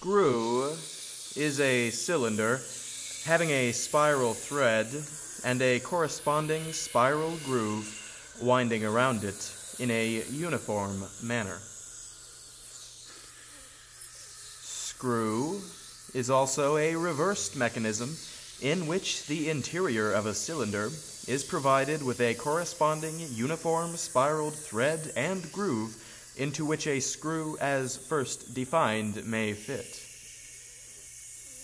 screw is a cylinder having a spiral thread and a corresponding spiral groove winding around it in a uniform manner. Screw is also a reversed mechanism in which the interior of a cylinder is provided with a corresponding uniform spiraled thread and groove into which a screw as first defined may fit.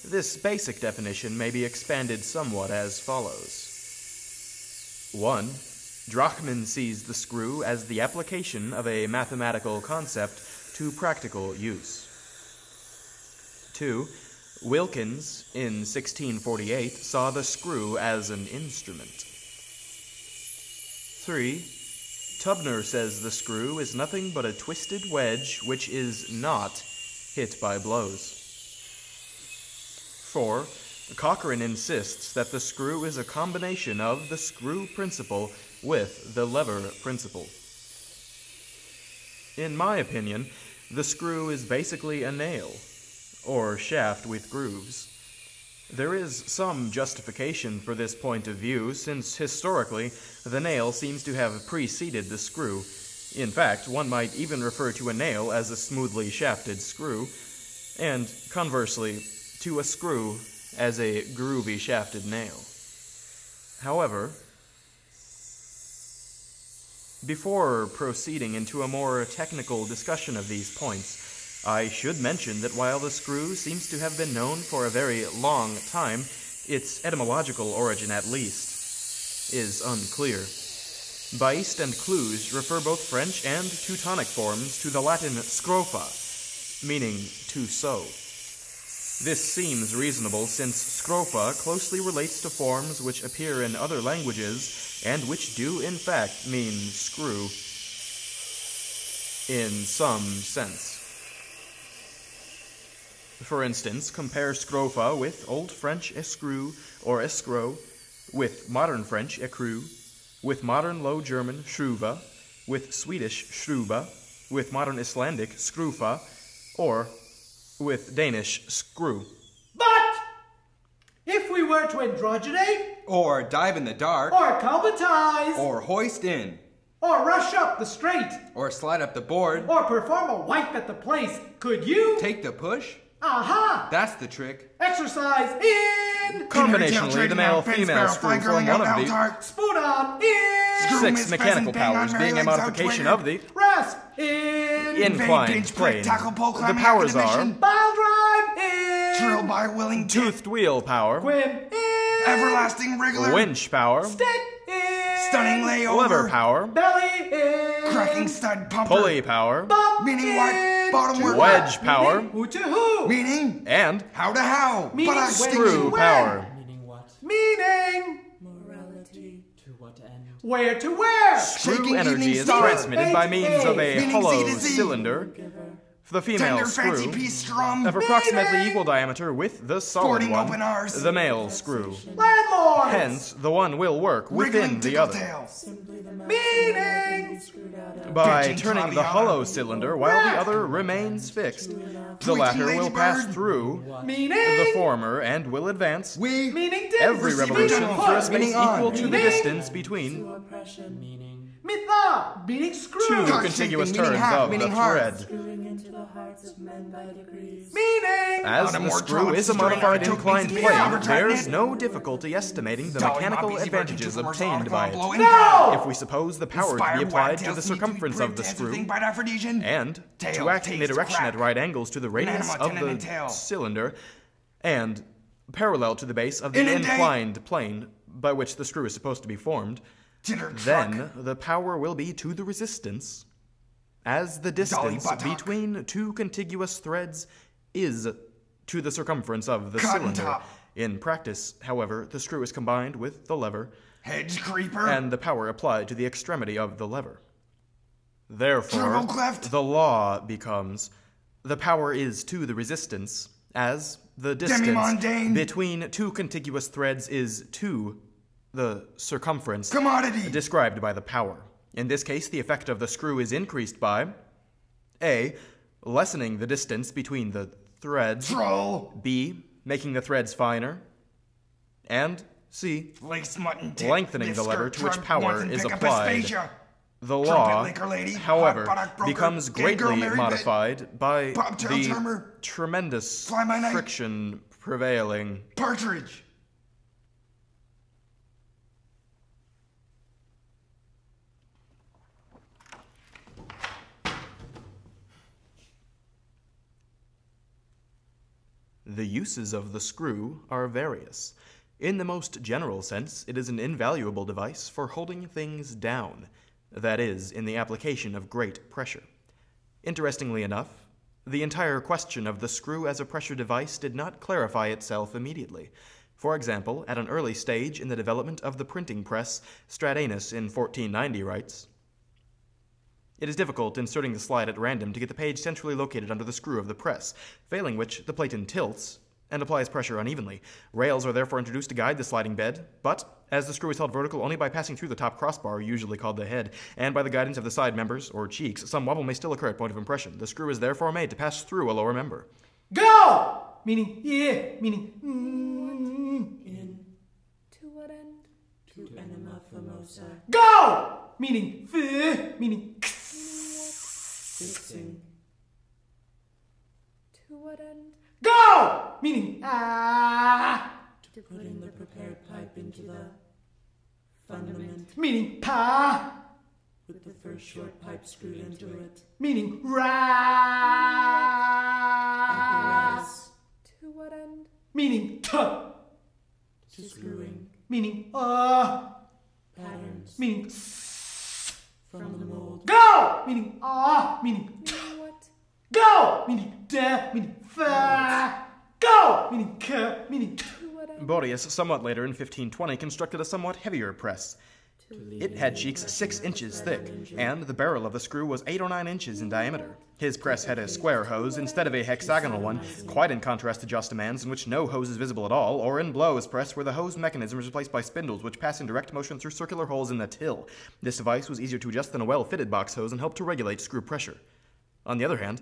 This basic definition may be expanded somewhat as follows. 1. Drachmann sees the screw as the application of a mathematical concept to practical use. 2. Wilkins, in 1648, saw the screw as an instrument. 3. Tubner says the screw is nothing but a twisted wedge which is not hit by blows. 4. Cochrane insists that the screw is a combination of the screw principle with the lever principle. In my opinion, the screw is basically a nail, or shaft with grooves. There is some justification for this point of view, since historically the nail seems to have preceded the screw. In fact, one might even refer to a nail as a smoothly shafted screw, and conversely, to a screw as a groovy shafted nail. However, before proceeding into a more technical discussion of these points, I should mention that while the screw seems to have been known for a very long time, its etymological origin, at least, is unclear. Baist and Cluj refer both French and Teutonic forms to the Latin scrofa, meaning to sew. This seems reasonable since scrofa closely relates to forms which appear in other languages and which do in fact mean screw in some sense. For instance, compare scrofa with Old French escrew or escrow, with Modern French écrou, with Modern Low German schruva, with Swedish schruba, with Modern Icelandic skrufa, or with Danish screw. But if we were to androgenate, or dive in the dark, or cobbletize, or hoist in, or rush up the straight, or slide up the board, or perform a wipe at the place, could you take the push? Aha! That's the trick. Exercise in! Combinationally, the male-female screw form one of the Spoon on in! 6 mechanical powers being a modification of the Rasp in! inclined plane. The powers are Bile drive in! Drill by willing toothed wheel power, Quim in! everlasting wriggler, winch power, Stick in! stunning layover, lever power, Belly in! cracking stud pumper, pulley power, Bump meaning in! what? Bottom work, wedge power, Who to who? meaning and how to how, Meaning but I when screw to power. Meaning what? Meaning Morality. To what end? where to where? Screw Shaking energy evening is star. transmitted by means of a Meaning hollow Z to Z. cylinder. For the female tender fancy screw, piece strum, of approximately equal diameter with the solid sporting one, open arse, the male screw. Landlords! Hence, the one will work within wriggling the other. tickle-tail, Simply the Meaning By Bitchin' turning the caviar. hollow cylinder while the other remains fixed, the latter will pass through Meaning the former and will advance we, Meaning every receiver revolution to through a put. space Meaning on. equal to the Meaning distance between oppression. Meaning Mitha, meaning screw. two Heart contiguous shaping, meaning turns half, of the meaning hard. thread. screwing into the hearts of men by degrees. Meaning As On a the more screw trollops is a straight modified arrow inclined took me plane, to the there's net. no difficulty estimating the Dolly mechanical Bobby's advantages virgin obtained towards by article it. blowing No! down. If we suppose the power to be Inspired applied to wagtails the need to be circumference of the pricked as a screw, thing by Aphrodisian. and Tail to act in a tastes direction crap. at right angles to the radius Banana of mutton and the tail. cylinder, and parallel to the base of the Inundate. inclined plane by which the screw is supposed to be formed, Titter truck. then the power will be to the resistance, as the distance buttock. between two contiguous threads is to the circumference of the Cotton cylinder. top. In practice, however, the screw is combined with the lever, Hedge creeper. and the power applied to the extremity of the lever. Therefore, Treble cleft. the law becomes, the power is to the resistance, as the distance Demi-mondaine. between two contiguous threads is to the circumference Commodity. described by the power. In this case, the effect of the screw is increased by A. Lessening the distance between the threads. Troll. B. Making the threads finer. And C. Lace mutton tip. Lengthening the lever to which Trump power wants and is pick up applied. asphasia. The Trumpet law, liquor lady, however, hot buttock broker, becomes gay girl greatly Mary modified by Bobtail the charmer, tremendous fly my night, friction prevailing. Partridge. The uses of the screw are various. In the most general sense, it is an invaluable device for holding things down, that is, in the application of great pressure. Interestingly enough, the entire question of the screw as a pressure device did not clarify itself immediately. For example, at an early stage in the development of the printing press, Stradanus in 1490 writes, "It is difficult inserting the slide at random to get the page centrally located under the screw of the press, failing which the platen tilts and applies pressure unevenly. Rails are therefore introduced to guide the sliding bed, but as the screw is held vertical only by passing through the top crossbar, usually called the head, and by the guidance of the side members, or cheeks, some wobble may still occur at point of impression. The screw is therefore made to pass through a lower member." Go! Meaning yeah, meaning In. To what end? To anima famosa. go! Meaning meaning Fixing. To what end? go! Meaning To putting the prepared pipe into the fundament, meaning pa, with the first short pipe screwed into it. meaning Apparatus. To what end? meaning To screwing. meaning Patterns. meaning From the mold. go! Meaning meaning Meaning what? go! Meaning meaning fa, go! Meaning meaning To what end? Boreas, somewhat later in 1520, constructed a somewhat heavier press. To lead. It had cheeks 6 inches thick, and the barrel of the screw was 8 or 9 inches in diameter. His press had a square hose instead of a hexagonal one, quite in contrast to Justamann's, in which no hose is visible at all, or in Blow's press, where the hose mechanism is replaced by spindles which pass in direct motion through circular holes in the till. This device was easier to adjust than a well-fitted box hose and helped to regulate screw pressure. On the other hand,